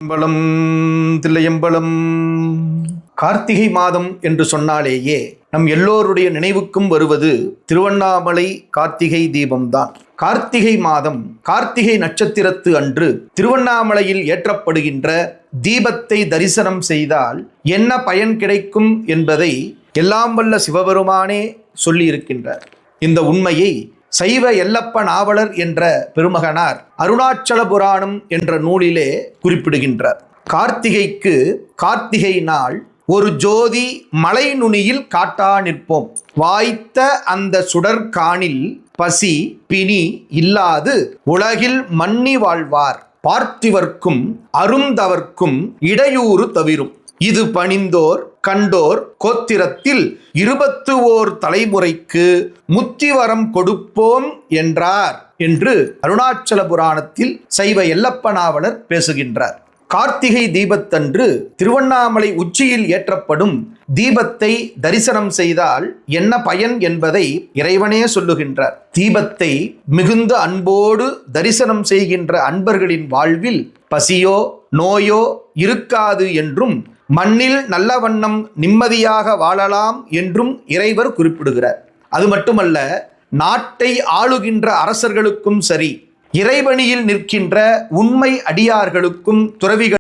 அம்பலம் தில்லையம்பலம். கார்த்திகை மாதம் என்று சொன்னாலேயே நம் எல்லோருடைய நினைவுக்கும் வருவது திருவண்ணாமலை கார்த்திகை தீபம்தான். கார்த்திகை மாதம் கார்த்திகை நட்சத்திரத்து அன்று திருவண்ணாமலையில் ஏற்றப்படுகின்ற தீபத்தை தரிசனம் செய்தால் என்ன பயன் கிடைக்கும் என்பதை எல்லாம் வல்ல சிவபெருமானே சொல்லியிருக்கின்றார். இந்த உண்மையை சைவ எல்லப்ப நாவலர் என்ற பெருமகனார் அருணாச்சல புராணம் என்ற நூலிலே குறிப்பிடுகின்றார். கார்த்திகைக்கு கார்த்திகை நாள் ஒரு ஜோதி மலை நுனியில் காட்டா நிற்போம். வாய்த்த அந்த சுடர்காணில் பசி பிணி இல்லாது உலகில் மன்னி வாழ்வார். பார்த்திவர்க்கும் அருந்தவர்க்கும் இடையூறு தவிரும். இது பணிந்தோர் கண்டோர் கோத்திரத்தில் 21 தலைமுறைக்கு முத்திவரம் கொடுப்போம் என்றார் என்று அருணாச்சல புராணத்தில் சைவ எல்லப்ப நாவலர் பேசுகின்றார். கார்த்திகை தீபத்தன்று திருவண்ணாமலை உச்சியில் ஏற்றப்படும் தீபத்தை தரிசனம் செய்தால் என்ன பயன் என்பதை இறைவனே சொல்லுகின்றார். தீபத்தை மிகுந்த அன்போடு தரிசனம் செய்கின்ற அன்பர்களின் வாழ்வில் பசியோ நோயோ இருக்காது என்றும் மண்ணில் நல்ல வண்ணம் நிம்மதியாக வாழலாம் என்றும் இறைவர் குறிப்பிடுகிறார். அது மட்டுமல்ல, நாட்டை ஆளுகின்ற அரசர்களுக்கும் சரி, இறைவனியில் நிற்கின்ற உண்மை அடியார்களுக்கும் துறவிகள்